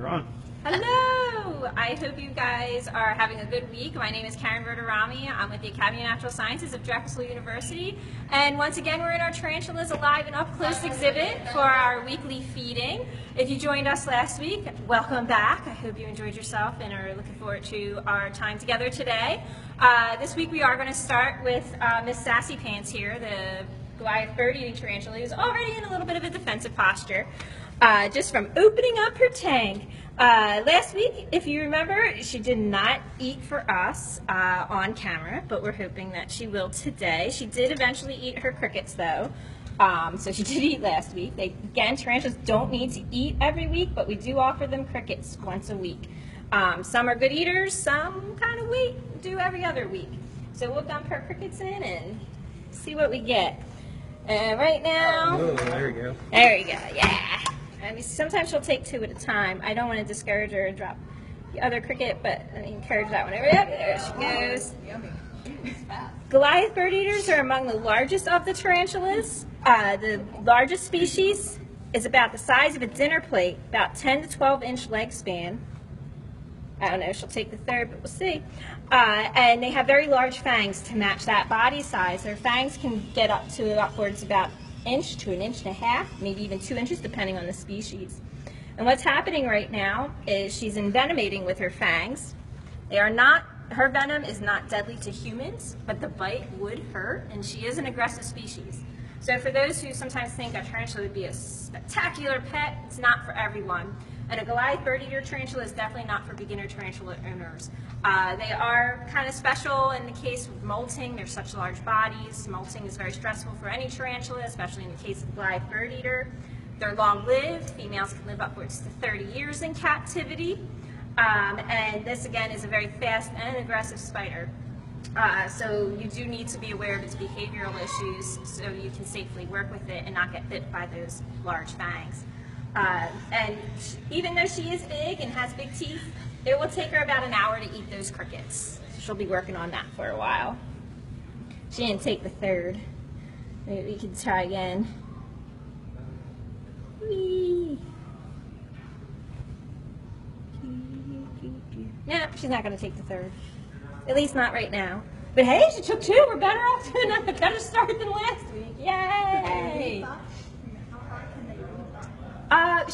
You're on. Hello! I hope you guys are having a good week. My name is Karen Verderami. I'm with the Academy of Natural Sciences of Drexel University. And once again, we're in our Tarantulas Alive and Up Close exhibit for our weekly feeding. If you joined us last week, welcome back. I hope you enjoyed yourself and are looking forward to our time together today. This week we are going to start with Miss Sassy Pants here, the Goliath bird-eating tarantula, who's already in a little bit of a defensive posture. Just from opening up her tank. Last week, if you remember, she did not eat for us on camera, but we're hoping that she will today. She did eventually eat her crickets, though, so she did eat last week. Again, tarantulas don't need to eat every week, but we do offer them crickets once a week. Some are good eaters, some kind of do every other week. So we'll dump her crickets in and see what we get. Right now, There we go. There we go, yeah. I mean, sometimes she'll take two at a time. I don't want to discourage her and drop the other cricket, but I encourage that one. Yep, there she goes. Goliath bird eaters are among the largest of the tarantulas. The largest species is about the size of a dinner plate, about 10 to 12 inch leg span. I don't know if she'll take the third, but we'll see. And they have very large fangs to match that body size. Their fangs can get up to upwards about inch to an inch and a half, maybe even 2 inches, depending on the species. And what's happening right now is she's envenomating with her fangs. Her venom is not deadly to humans, but the bite would hurt, and she is an aggressive species. So for those who sometimes think a tarantula would be a spectacular pet, it's not for everyone. And a Goliath bird-eater tarantula is definitely not for beginner tarantula owners. They are kind of special in the case of molting. They're such large bodies. Molting is very stressful for any tarantula, especially in the case of Goliath bird-eater. They're long-lived. Females can live upwards to 30 years in captivity. And this, again, is a very fast and aggressive spider. So you do need to be aware of its behavioral issues so you can safely work with it and not get bit by those large fangs. And even though she is big and has big teeth, it will take her about an hour to eat those crickets. So she'll be working on that for a while. She didn't take the third. Maybe we can try again. Whee! No, she's not going to take the third. At least not right now. But hey, she took two. We're better off doing a better start than last week. Yay!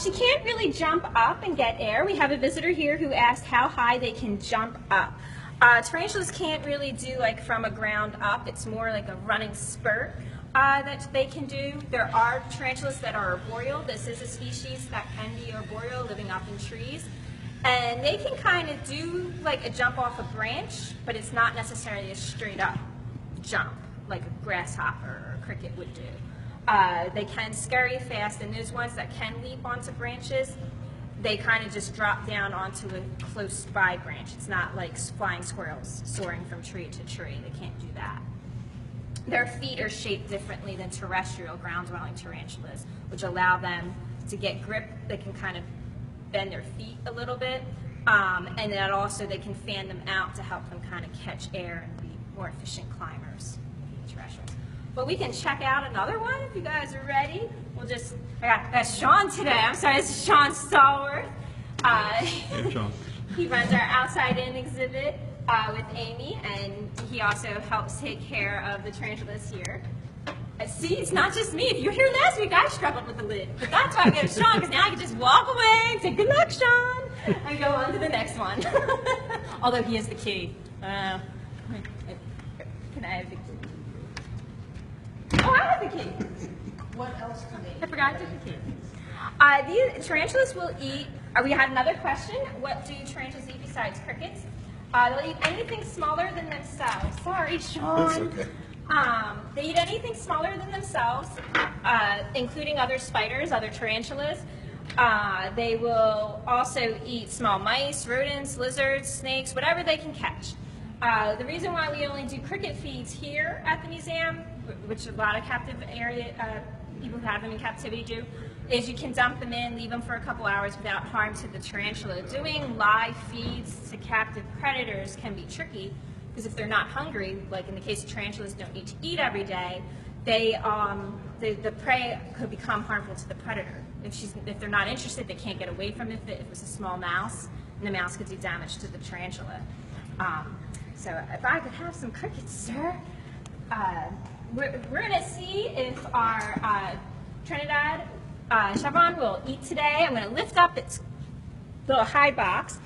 She can't really jump up and get air. We have a visitor here who asked how high they can jump up. Tarantulas can't really do like from a ground up. It's more like a running spurt that they can do. There are tarantulas that are arboreal. This is a species that can be arboreal, living up in trees. And they can kind of do like a jump off a branch, but it's not necessarily a straight up jump like a grasshopper or a cricket would do. They can scurry fast, and those ones that can leap onto branches, they kind of just drop down onto a close by branch. It's not like flying squirrels soaring from tree to tree. They can't do that. Their feet are shaped differently than terrestrial ground-dwelling tarantulas, which allow them to get grip. They can kind of bend their feet a little bit, and then also they can fan them out to help them kind of catch air and be more efficient climbers. Terrestrials. But we can check out another one if you guys are ready. I got Sean today. I'm sorry, this is Sean Stallworth. Hey, Sean. He runs our Outside In exhibit with Amy, and he also helps take care of the tarantulas here. See, it's not just me. If you were here last week, I struggled with the lid. But that's why I go to Sean, because now I can just walk away and say, good luck, Sean, and go on to the next one. Although he has the key. Can I have the key? Oh, I have the key. What else do they eat? I forgot to take the key. These tarantulas will eat, we had another question. What do tarantulas eat besides crickets? They'll eat anything smaller than themselves. Sorry, Sean. That's okay. They eat anything smaller than themselves, including other spiders, other tarantulas. They will also eat small mice, rodents, lizards, snakes, whatever they can catch. The reason why we only do cricket feeds here at the museum, which a lot of captive area people who have them in captivity do, is you can dump them in, leave them for a couple hours without harm to the tarantula. Doing live feeds to captive predators can be tricky, because if they're not hungry, like in the case of tarantulas don't need to eat every day, the prey could become harmful to the predator. if they're not interested, they can't get away from it if it was a small mouse, and the mouse could do damage to the tarantula. So if I could have some crickets, sir, we're going to see if our Trinidad Chevron will eat today. I'm going to lift up its little hide box.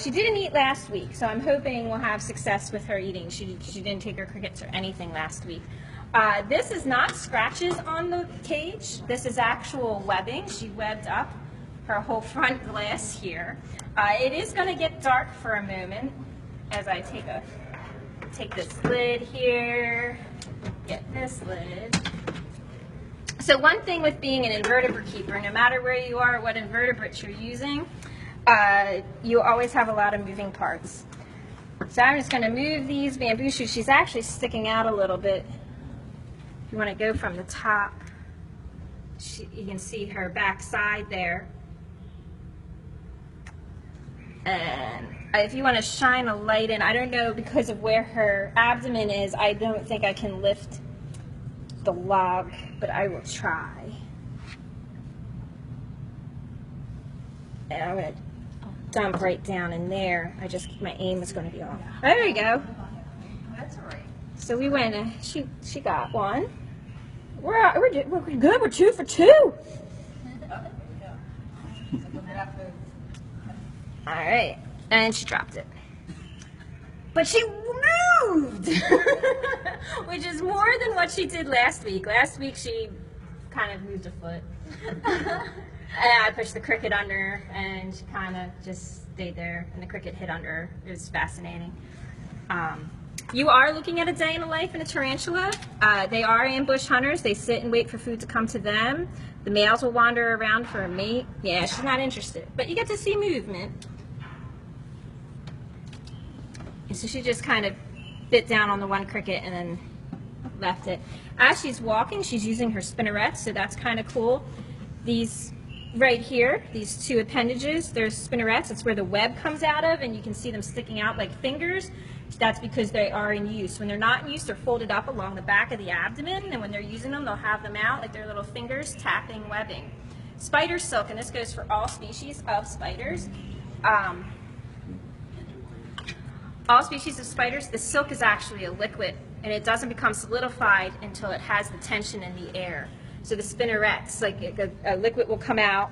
She didn't eat last week, so I'm hoping we'll have success with her eating. She didn't take her crickets or anything last week. This is not scratches on the cage. This is actual webbing. She webbed up her whole front glass here. It is going to get dark for a moment as I take this lid here, get this lid. So one thing with being an invertebrate keeper, no matter where you are or what invertebrates you're using, you always have a lot of moving parts. So I'm just going to move these bamboo shoots. She's actually sticking out a little bit. If you want to go from the top, you can see her back side there. And if you want to shine a light in, I don't know, because of where her abdomen is, I don't think I can lift the log, but I will try. And I'm going to dump right down in there. My aim is going to be off. There you go. That's all right. So we went, she got one. We're good. We're 2 for 2. All right, and she dropped it. But she moved, which is more than what she did last week. Last week she kind of moved a foot. And I pushed the cricket under, and she kind of just stayed there, and the cricket hit under her. It was fascinating. You are looking at a day in the life in a tarantula. They are ambush hunters. They sit and wait for food to come to them. The males will wander around for a mate. Yeah, she's not interested, but you get to see movement. And so she just kind of bit down on the one cricket and then left it. As she's walking, she's using her spinnerets, so that's kind of cool. These right here, these 2 appendages, they're spinnerets. It's where the web comes out of, and you can see them sticking out like fingers. That's because they are in use. When they're not in use, they're folded up along the back of the abdomen, and when they're using them, they'll have them out like their little fingers tapping webbing. Spider silk, and this goes for all species of spiders. All species of spiders, the silk is actually a liquid, and it doesn't become solidified until it has the tension in the air. So the spinnerets, like a liquid will come out,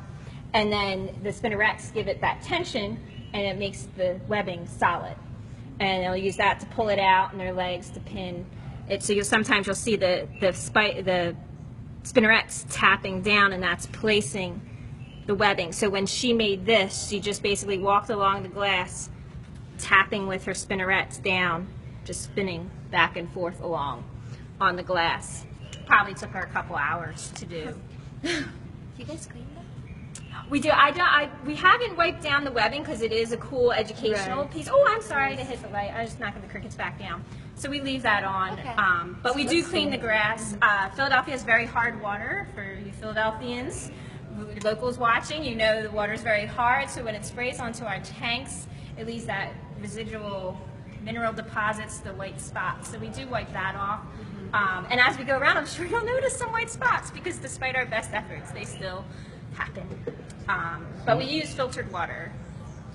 and then the spinnerets give it that tension, and it makes the webbing solid. And they'll use that to pull it out, and their legs to pin it. So sometimes you'll see the spinnerets tapping down, and that's placing the webbing. So when she made this, she just basically walked along the glass, tapping with her spinnerets down, just spinning back and forth along on the glass. Probably took her a couple hours to do. You guys clean them? We do. We haven't wiped down the webbing because it is a cool educational piece. Oh, I'm sorry to hit the light. I was just knocking the crickets back down. So we leave that on. Okay. But we do clean the grass. Philadelphia has very hard water for you Philadelphians. Locals watching, you know the water is very hard, so when it sprays onto our tanks, it leaves that residual mineral deposits, the white spots. So we do wipe that off. And as we go around, I'm sure you'll notice some white spots because despite our best efforts, they still happen. But we use filtered water.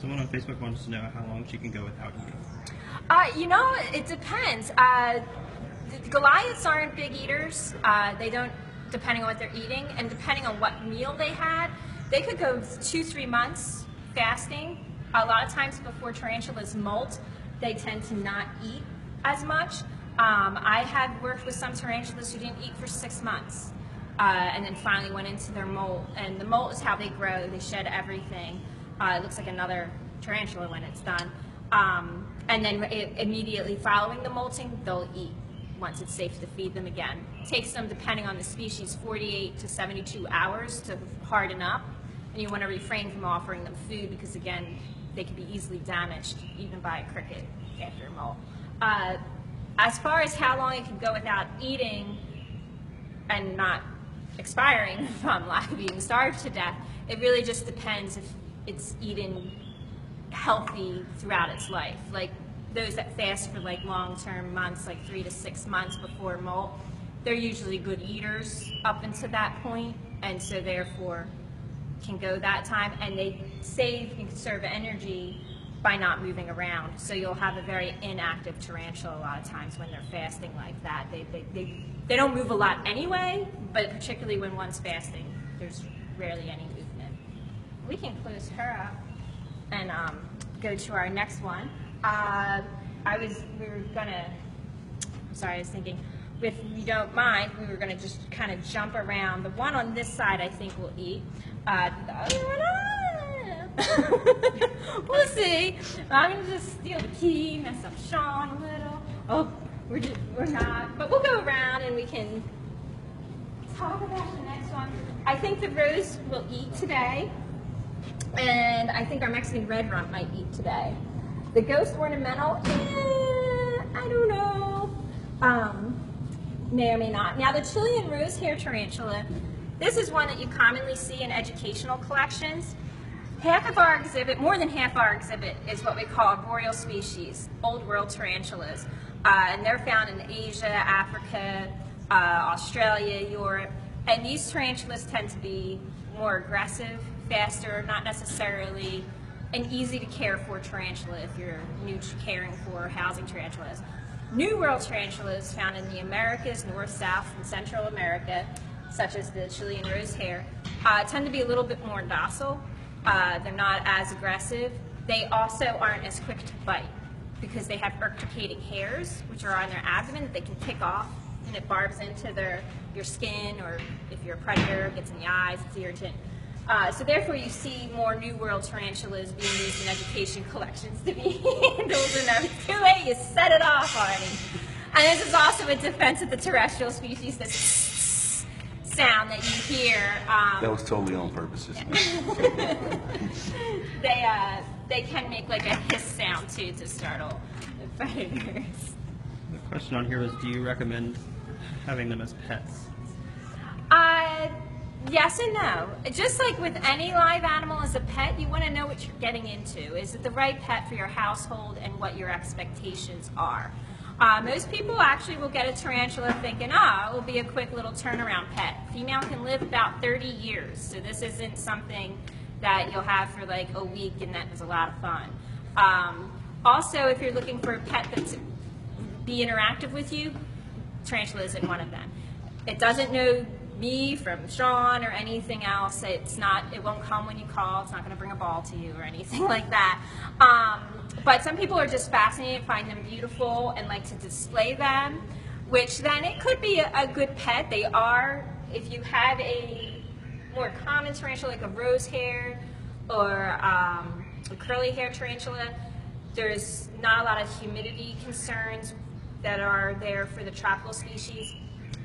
Someone on Facebook wants to know how long she can go without eating. It depends. The Goliaths aren't big eaters. They don't, depending on what they're eating, and depending on what meal they had, they could go 2-3 months fasting. A lot of times before tarantulas molt, they tend to not eat as much. I had worked with some tarantulas who didn't eat for 6 months, and then finally went into their molt. And the molt is how they grow. They shed everything. It looks like another tarantula when it's done. And then immediately following the molting, they'll eat once it's safe to feed them again. It takes them, depending on the species, 48 to 72 hours to harden up. And you want to refrain from offering them food because, again, they can be easily damaged even by a cricket after a molt. As far as how long it can go without eating and not expiring from lack of eating, starved to death, it really just depends if it's eaten healthy throughout its life. Like those that fast for like long-term months, like 3 to 6 months before molt, they're usually good eaters up until that point, and so therefore can go that time, and they save and conserve energy by not moving around. So you'll have a very inactive tarantula a lot of times when they're fasting like that. They don't move a lot anyway, but particularly when one's fasting, there's rarely any movement. We can close her up and go to our next one. I was thinking, if you don't mind, we were gonna just kind of jump around. The one on this side I think will eat. The other one, we'll see. I'm gonna just steal the key, mess up Sean a little. Oh, we're not, but we'll go around and we can talk about the next one. I think the rose will eat today, and I think our Mexican red rump might eat today. The ghost ornamental, I don't know. May or may not. Now the Chilean rose hair tarantula, this is one that you commonly see in educational collections. Half of our exhibit, more than half our exhibit, is what we call arboreal species, old world tarantulas. And they're found in Asia, Africa, Australia, Europe. And these tarantulas tend to be more aggressive, faster, not necessarily an easy to care for tarantula if you're new to caring for housing tarantulas. New world tarantulas found in the Americas, North, South, and Central America, such as the Chilean rose hair, tend to be a little bit more docile. They're not as aggressive. They also aren't as quick to bite because they have urticating hairs, which are on their abdomen that they can pick off, and it barbs into your skin, or if you're a predator, it gets in the eyes, it's irritant. So therefore you see more New World tarantulas being used in education collections to be handled, and it's too late, you set it off already. And this is also a defense of the terrestrial species, this sound that you hear. That was totally on purpose. They can make like a hiss sound too to startle the predators. The question on here is, do you recommend having them as pets? Yes and no. Just like with any live animal as a pet, you want to know what you're getting into. Is it the right pet for your household and what your expectations are? Most people actually will get a tarantula thinking, it will be a quick little turnaround pet. Female can live about 30 years, so this isn't something that you'll have for like a week and that was a lot of fun. Also, if you're looking for a pet that's be interactive with you, tarantula isn't one of them. It doesn't know me from Sean or anything else. It won't come when you call. It's not going to bring a ball to you or anything like that. But some people are just fascinated, find them beautiful, and like to display them, which then it could be a good pet. They are, if you have a more common tarantula like a rose hair or a curly hair tarantula, there's not a lot of humidity concerns that are there for the tropical species.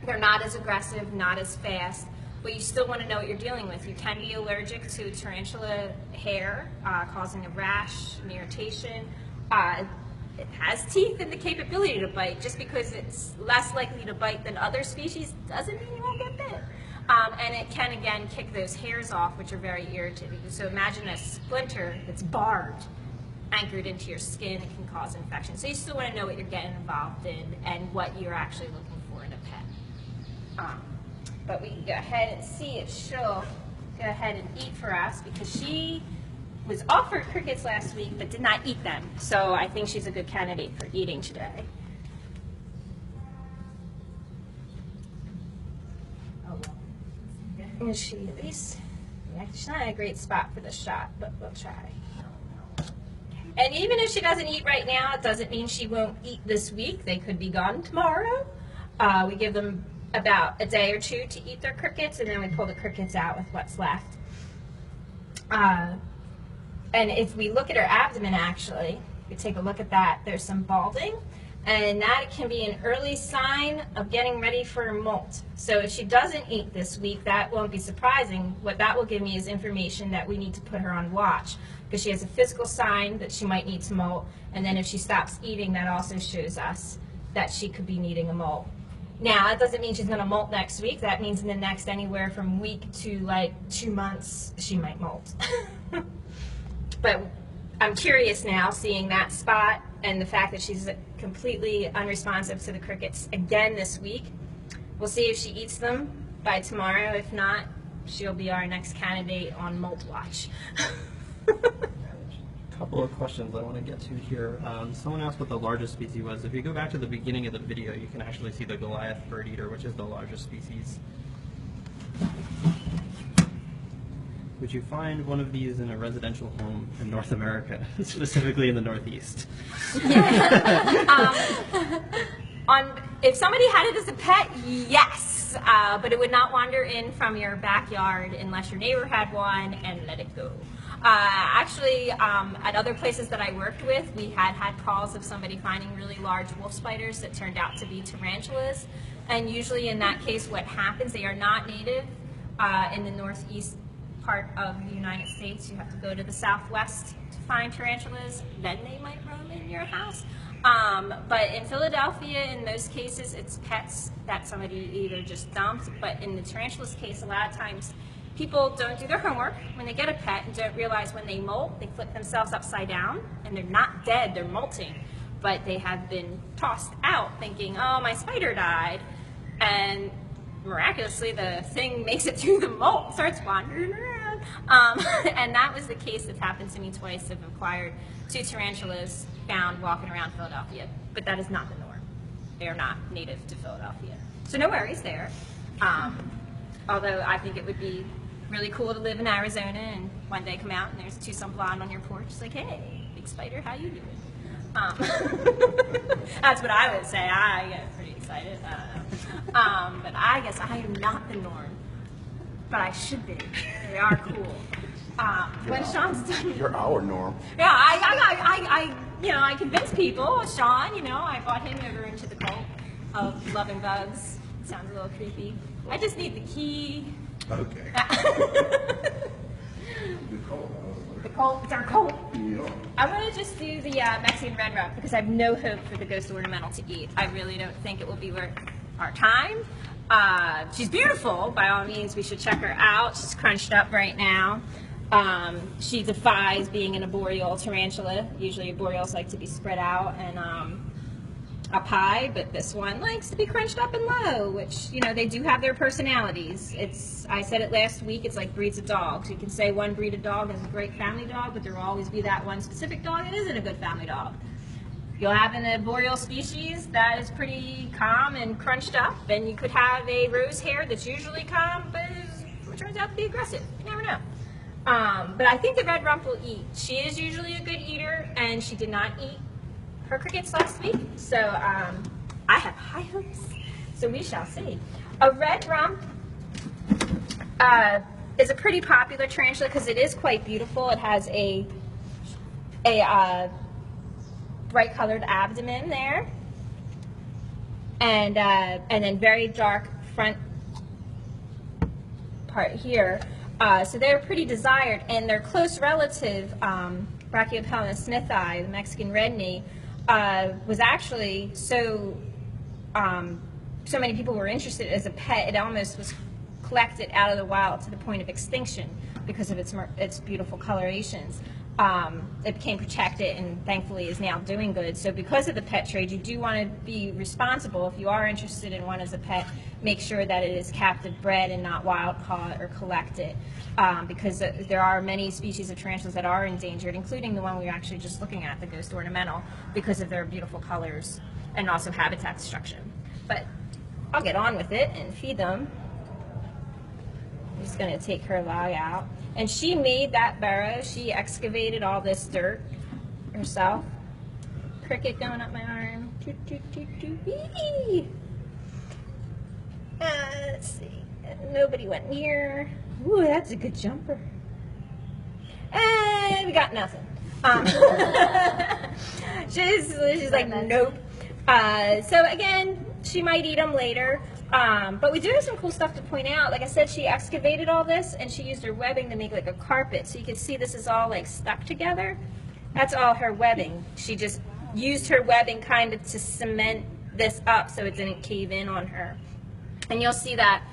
They're not as aggressive, not as fast, but you still want to know what you're dealing with. You can be allergic to tarantula hair, causing a rash, an irritation. It has teeth and the capability to bite. Just because it's less likely to bite than other species doesn't mean you won't get bit. And it can, again, kick those hairs off, which are very irritating. So imagine a splinter that's barbed, anchored into your skin. It can cause infection. So you still want to know what you're getting involved in and what you're actually looking for in a pet. But we can go ahead and see if she'll go ahead and eat for us, because she was offered crickets last week but did not eat them. So I think she's a good candidate for eating today. And she at least, she's not in a great spot for the shot, but we'll try. And even if she doesn't eat right now, it doesn't mean she won't eat this week. They could be gone tomorrow. We give them about a day or two to eat their crickets, and then we pull the crickets out with what's left. And if we look at her abdomen, actually, we take a look at that, there's some balding, and that can be an early sign of getting ready for molt. So if she doesn't eat this week, that won't be surprising. What that will give me is information that we need to put her on watch, because she has a physical sign that she might need to molt, and then if she stops eating, that also shows us that she could be needing a molt. Now, that doesn't mean she's going to molt next week. That means in the next anywhere from week to like 2 months, she might molt. But I'm curious now, seeing that spot and the fact that she's completely unresponsive to the crickets again this week. We'll see if she eats them by tomorrow. If not, she'll be our next candidate on Molt Watch. Couple of questions I want to get to here. Someone asked what the largest species was. If you go back to the beginning of the video, you can actually see the Goliath bird eater, which is the largest species. Would you find one of these in a residential home in North America, specifically in the Northeast? If somebody had it as a pet, yes, but it would not wander in from your backyard unless your neighbor had one and let it go. Actually, at other places that I worked with, we had calls of somebody finding really large wolf spiders that turned out to be tarantulas. And usually in that case, what happens, they are not native in the northeast part of the United States. You have to go to the southwest to find tarantulas. Then they might roam in your house. But in Philadelphia, in those cases, it's pets that somebody either just dumped. But in the tarantula's case, a lot of times, people don't do their homework when they get a pet and don't realize when they molt, they flip themselves upside down and they're not dead, they're molting. But they have been tossed out thinking, oh, my spider died. And miraculously, the thing makes it through the molt, starts wandering around. And that was the case that's happened to me twice. I've acquired 2 tarantulas found walking around Philadelphia. But that is not the norm. They are not native to Philadelphia. So no worries there. Although I think it would be really cool to live in Arizona and one day come out and there's a Tucson blonde on your porch. It's like, hey, big spider, how you doing? That's what I would say. I get pretty excited. But I guess I am not the norm. But I should be. They are cool. When Sean's done, You're our norm. yeah, I convinced people. Sean, I brought him over into the cult of loving bugs. It sounds a little creepy. I just need the key. Okay. The cult, it's our cult. Yeah. I'm going to just do the Mexican red rump because I have no hope for the ghost ornamental to eat. I really don't think it will be worth our time. She's beautiful. By all means, we should check her out. She's crunched up right now. She defies being an arboreal tarantula. Usually arboreals like to be spread out and up high, but this one likes to be crunched up and low, which, they do have their personalities. I said it last week, it's like breeds of dogs. You can say one breed of dog is a great family dog, but there will always be that one specific dog that isn't a good family dog. You'll have an arboreal species that is pretty calm and crunched up, and you could have a rose hair that's usually calm, but it turns out to be aggressive. You never know. But I think the red rump will eat. She is usually a good eater, and she did not eat her crickets last week, so I have high hopes. So we shall see. A red rump is a pretty popular tarantula because it is quite beautiful. It has a bright colored abdomen there, and then very dark front part here. So they're pretty desired, and their close relative, Brachypelma smithi, the Mexican red knee, was actually so many people were interested as a pet, it almost was collected out of the wild to the point of extinction because of its beautiful colorations. It became protected and thankfully is now doing good. So because of the pet trade, you do want to be responsible. If you are interested in one as a pet, make sure that it is captive bred and not wild caught or collected, because there are many species of tarantulas that are endangered, including the one we were actually just looking at, the ghost ornamental, because of their beautiful colors and also habitat destruction. But I'll get on with it and feed them. I'm just going to take her log out. And she made that burrow. She excavated all this dirt herself. Cricket going up my arm. Toot, toot, toot, toot. Wee! Let's see. Nobody went near. Ooh, that's a good jumper. And we got nothing. She's like, nope. So again, she might eat them later. But we do have some cool stuff to point out. Like I said, she excavated all this and she used her webbing to make like a carpet. So you can see this is all like stuck together. That's all her webbing. She just used her webbing kind of to cement this up so it didn't cave in on her. And you'll see that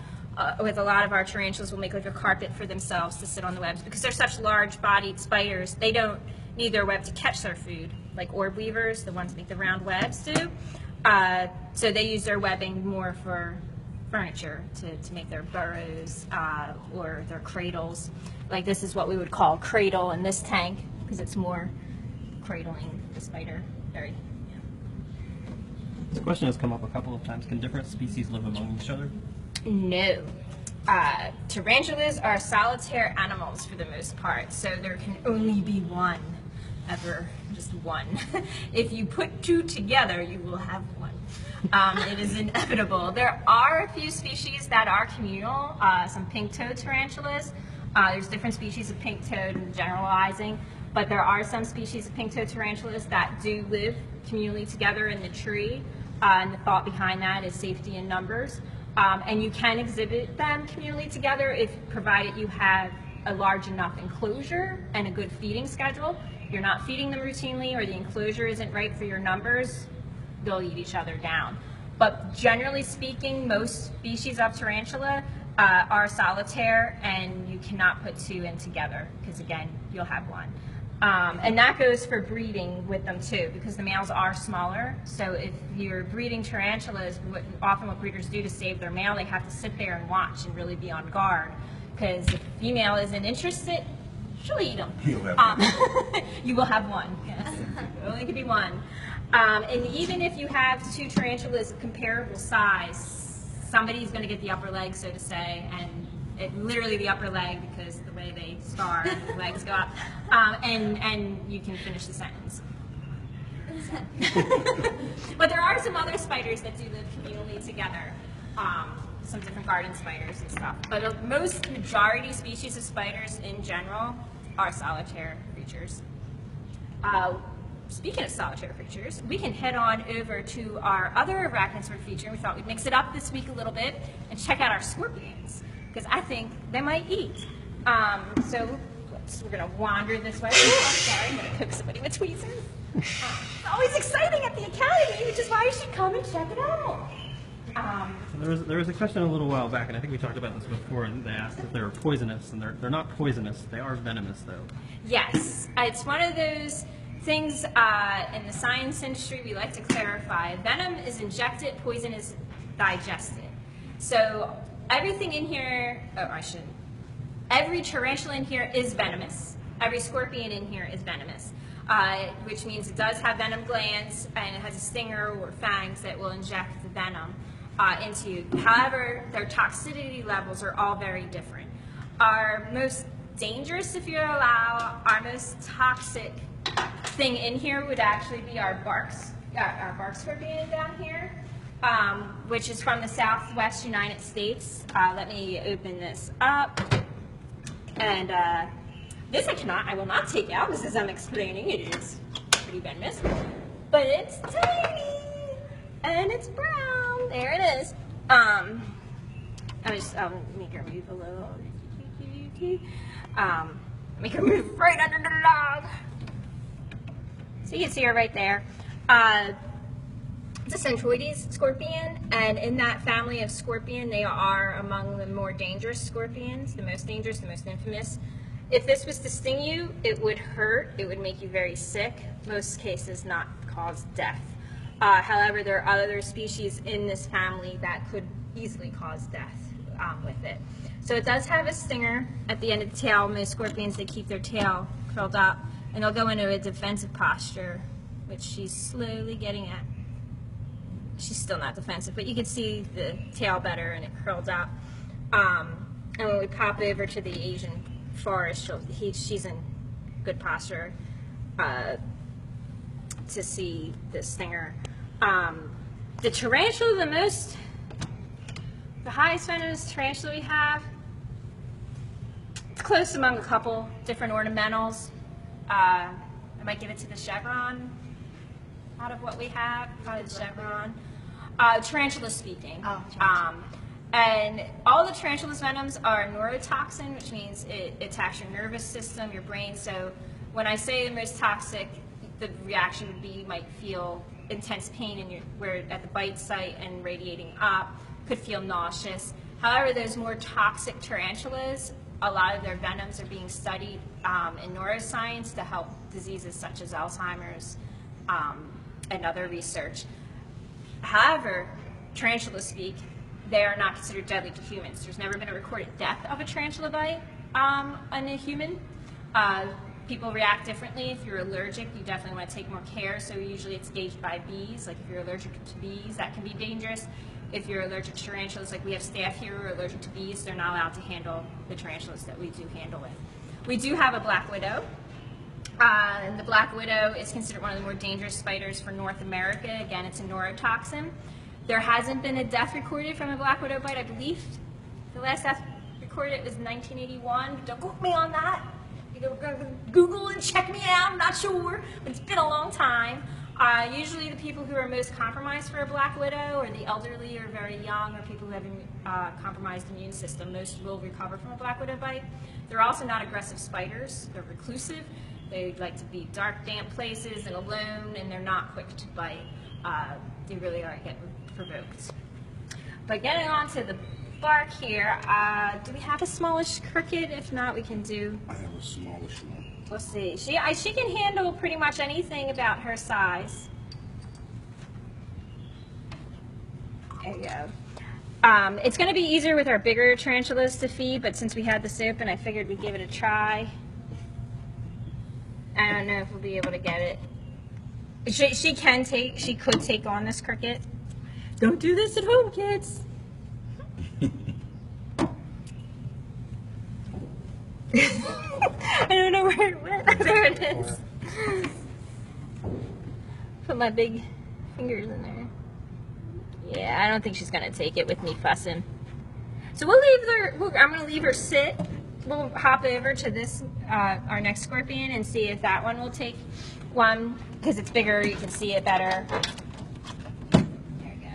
with a lot of our tarantulas, will make like a carpet for themselves to sit on the webs because they're such large-bodied spiders. They don't need their web to catch their food, like orb weavers, the ones that make the round webs do. So they use their webbing more for furniture to make their burrows or their cradles. Like this is what we would call cradle in this tank because it's more cradling the spider. Very. This question has come up a couple of times. Can different species live among each other? No. Tarantulas are solitary animals for the most part, so there can only be one, ever, just one. If you put two together, you will have one. It is inevitable. There are a few species that are communal, some pink-toed tarantulas. There's different species of pink-toed and generalizing, but there are some species of pink-toed tarantulas that do live communally together in the tree, and the thought behind that is safety in numbers. And you can exhibit them communally together if provided you have a large enough enclosure and a good feeding schedule. If you're not feeding them routinely or the enclosure isn't right for your numbers, they'll eat each other down. But generally speaking, most species of tarantula are solitaire, and you cannot put two in together because, again, you'll have one. And that goes for breeding with them too, because the males are smaller. So if you're breeding tarantulas, often what breeders do to save their male, they have to sit there and watch and really be on guard. Because if the female isn't interested, she'll eat them. You'll have one. You will have one, yes. It only can be one. And even if you have two tarantulas of comparable size, somebody's going to get the upper leg, so to say, and literally the upper leg because the way they scar, the legs go up, and you can finish the sentence. But there are some other spiders that do live communally together, some different garden spiders and stuff. But most majority species of spiders in general are solitary creatures. Speaking of solitary creatures, we can head on over to our other arachnoid feature. We thought we'd mix it up this week a little bit and check out our scorpions, because I think they might eat. So we're going to wander this way. Oh, sorry, I'm going to cook somebody with tweezers. It's always exciting at the academy, which is why you should come and check it out. There was a question a little while back, and I think we talked about this before, and they asked if they were poisonous, and they're not poisonous. They are venomous, though. Yes, it's one of those things in the science industry we like to clarify. Venom is injected, poison is digested. So everything in here, every tarantula in here is venomous. Every scorpion in here is venomous, which means it does have venom glands and it has a stinger or fangs that will inject the venom into you. However, their toxicity levels are all very different. Our most dangerous, if you allow, our most toxic thing in here would actually be our bark scorpion down here. Which is from the Southwest United States. Let me open this up. And this I will not take out because as I'm explaining, it is pretty venomous. But it's tiny and it's brown. There it is. I'll make her move a little. Make her move right under the log. So you can see her right there. It's a Centroides scorpion, and in that family of scorpion, they are among the more dangerous scorpions, the most dangerous, the most infamous. If this was to sting you, it would hurt, it would make you very sick, most cases not cause death. However, there are other species in this family that could easily cause death with it. So it does have a stinger at the end of the tail. Most scorpions, they keep their tail curled up, and they'll go into a defensive posture, which she's slowly getting at. She's still not defensive, but you can see the tail better and it curled up. And when we pop over to the Asian forest, she's in good posture to see the stinger. The tarantula, the highest venomous tarantula we have, it's close among a couple different ornamentals. I might give it to the chevron out of what we have, probably the chevron. Tarantula speaking. Oh, and all the tarantula's venoms are neurotoxin, which means it attacks your nervous system, your brain. So when I say the most toxic, the reaction would be you might feel intense pain at the bite site and radiating up, could feel nauseous. However, those more toxic tarantulas, a lot of their venoms are being studied in neuroscience to help diseases such as Alzheimer's and other research. However, tarantula speak, they are not considered deadly to humans. There's never been a recorded death of a tarantula bite on a human. People react differently. If you're allergic, you definitely want to take more care. So usually it's gauged by bees. Like if you're allergic to bees, that can be dangerous. If you're allergic to tarantulas, like we have staff here who are allergic to bees, they're not allowed to handle the tarantulas that we do handle with. We do have a black widow. And the black widow is considered one of the more dangerous spiders for North America. Again, it's a neurotoxin. There hasn't been a death recorded from a black widow bite. I believe the last death recorded was 1981. Don't quote me on that. You go Google and check me out. I'm not sure, but it's been a long time. Usually the people who are most compromised for a black widow are the elderly or very young or people who have a compromised immune system. Most will recover from a black widow bite. They're also not aggressive spiders. They're reclusive. They like to be dark, damp places and alone, and they're not quick to bite. They really are getting provoked. But getting on to the bark here, do we have a smallish cricket? If not, we can do... I have a smallish one. We'll see. She can handle pretty much anything about her size. There you go. It's going to be easier with our bigger tarantulas to feed, but since we had this open, I figured we'd give it a try. I don't know if we'll be able to get it. She could take on this cricket. Don't do this at home, kids. I don't know where it went. There it is. Put my big fingers in there. Yeah, I don't think she's gonna take it with me fussing. So we'll leave her. I'm gonna leave her sit. We'll hop over to this, our next scorpion, and see if that one will take one, because it's bigger, you can see it better. There we go.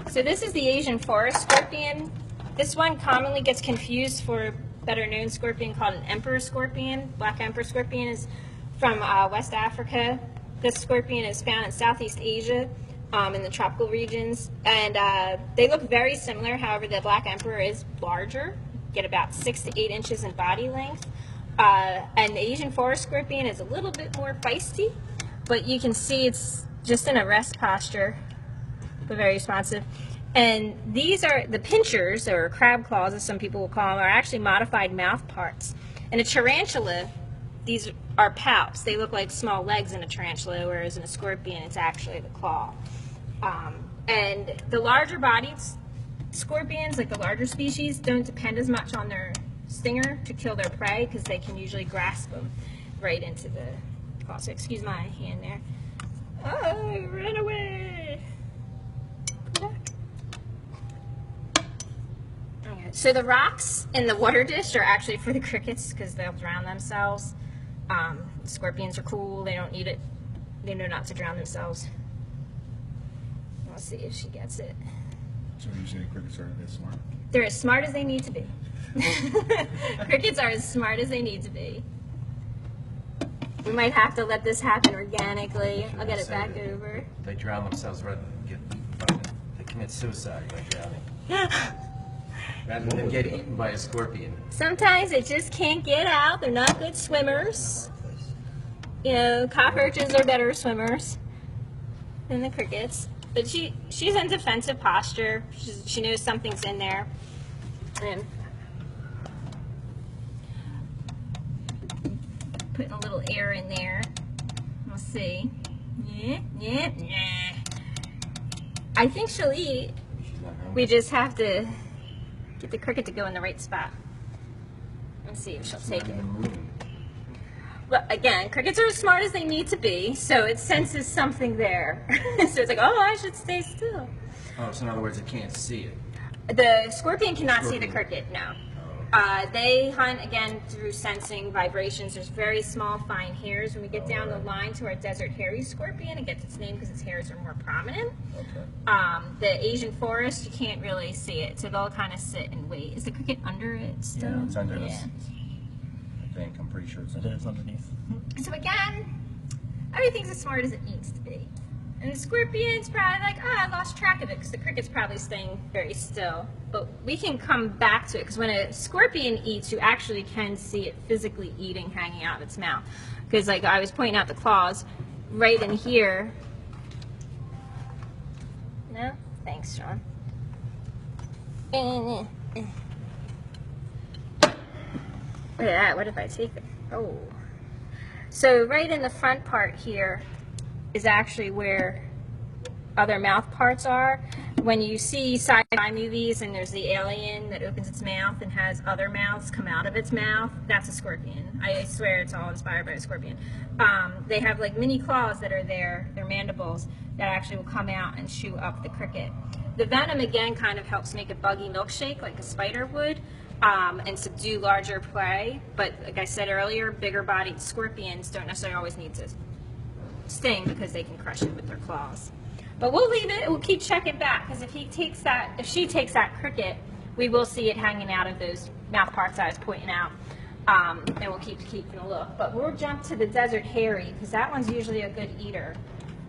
So this is the Asian forest scorpion. This one commonly gets confused for a better known scorpion called an emperor scorpion. Black emperor scorpion is from West Africa. This scorpion is found in Southeast Asia. In the tropical regions, and they look very similar. However, the black emperor is larger, get about 6 to 8 inches in body length, and the Asian forest scorpion is a little bit more feisty, but you can see it's just in a rest posture, but very responsive. And these are the pinchers, or crab claws as some people will call them, are actually modified mouth parts. In a tarantula, these are palps. They look like small legs in a tarantula, whereas in a scorpion it's actually the claw. And the larger bodied scorpions, like the larger species, don't depend as much on their stinger to kill their prey, because they can usually grasp them right into the claw. So excuse my hand there. Oh, run away! Okay. So the rocks in the water dish are actually for the crickets, because they'll drown themselves. Scorpions are cool. They don't need it. They know not to drown themselves. We'll see if she gets it. So you say crickets are that smart? They're as smart as they need to be. Crickets are as smart as they need to be. We might have to let this happen organically. I'll get it back over. They drown themselves rather than get eaten. They commit suicide by drowning. Rather than get eaten by a scorpion. Sometimes they just can't get out. They're not good swimmers. You know, cockroaches are better swimmers than the crickets. But she's in defensive posture. She knows something's in there. And putting a little air in there. We'll see. Yeah. I think she'll eat. We just have to get the cricket to go in the right spot. Let's see if she'll take it. Well, again, crickets are as smart as they need to be, so it senses something there. So it's like, oh, I should stay still. Oh, so in other words, it can't see it. The scorpion cannot see the cricket, no. They hunt, again, through sensing vibrations. There's very small, fine hairs. When we get down the line to our desert hairy scorpion, it gets its name because its hairs are more prominent. Okay. The Asian forest, you can't really see it, so they'll kind of sit and wait. Is the cricket under it still? Yeah, it's under Yeah. this. I think. I'm pretty sure it's It under is underneath. So again, everything's as smart as it needs to be. And the scorpion's probably like, oh, I lost track of it, because the cricket's probably staying very still. But we can come back to it, because when a scorpion eats, you actually can see it physically eating, hanging out of its mouth. Because like I was pointing out the claws, right in here. No? Thanks, Sean. Look at that. What if I take it? Oh. So right in the front part here is actually where other mouth parts are. When you see sci-fi movies and there's the alien that opens its mouth and has other mouths come out of its mouth, that's a scorpion. I swear it's all inspired by a scorpion. They have like mini claws that are there, their mandibles, that actually will come out and chew up the cricket. The venom, again, kind of helps make a buggy milkshake like a spider would, and subdue larger prey. But like I said earlier, bigger bodied scorpions don't necessarily always need to sting because they can crush it with their claws. But we'll leave it, we'll keep checking back, because if she takes that cricket, we will see it hanging out of those mouth parts I was pointing out, and we'll keep keeping a look. But we'll jump to the desert hairy, because that one's usually a good eater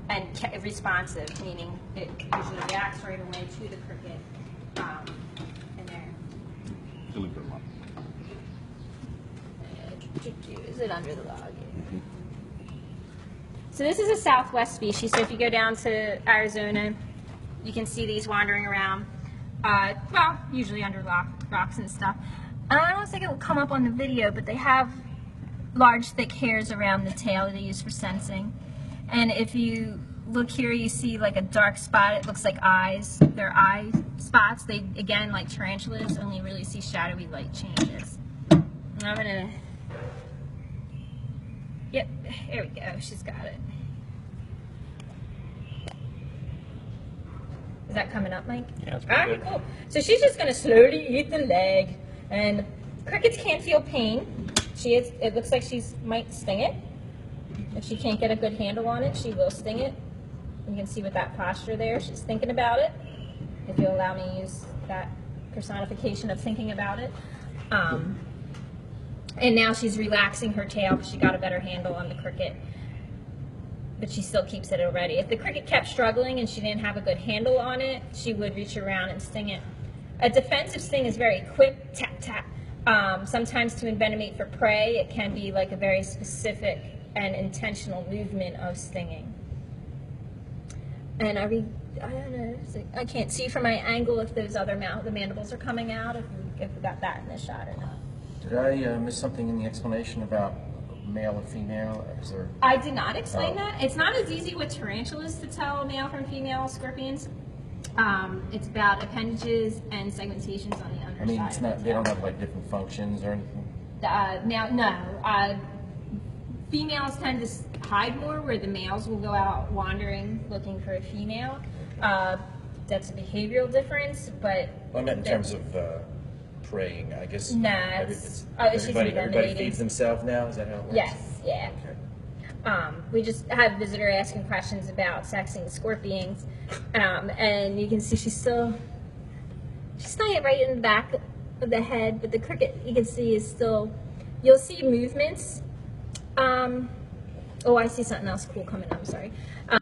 and responsive, meaning it usually reacts right away to the cricket. And there. Is it under the log? So this is a southwest species, so if you go down to Arizona, you can see these wandering around, well, usually under rocks and stuff. I don't think it will come up on the video, but they have large, thick hairs around the tail that they use for sensing. And if you look here, you see like a dark spot. It looks like eyes. They're eye spots. They, again, like tarantulas, only really see shadowy light changes. And I'm gonna... Yep, here we go. She's got it. Is that coming up, Mike? Yeah, it's All pretty right, good. cool. So she's just going to slowly eat the leg. And crickets can't feel pain. It looks like she might sting it. If she can't get a good handle on it, she will sting it. You can see with that posture there, she's thinking about it. If you'll allow me to use that personification of thinking about it. And now she's relaxing her tail because she got a better handle on the cricket. But she still keeps it already. If the cricket kept struggling and she didn't have a good handle on it, she would reach around and sting it. A defensive sting is very quick, tap, tap. Sometimes to envenomate for prey, it can be like a very specific and intentional movement of stinging. And I don't know, I can't see from my angle if those other the mandibles are coming out, if we got that in this shot or not. Did I miss something in the explanation about male and female? Is there... I did not explain that. It's not as easy with tarantulas to tell male from female scorpions. It's about appendages and segmentations on the underside. I mean, it's not, they don't have like different functions or anything? No. Females tend to hide more, where the males will go out wandering looking for a female. That's a behavioral difference, but... Well, I meant in terms of preying, I guess. No, everybody feeds themselves now? Is that how it works? Yes, yeah. Okay. We just had a visitor asking questions about sexing scorpions, and you can see she's not yet right in the back of the head, but the cricket you can see is still, you'll see movements. Oh, I see something else cool coming up, sorry.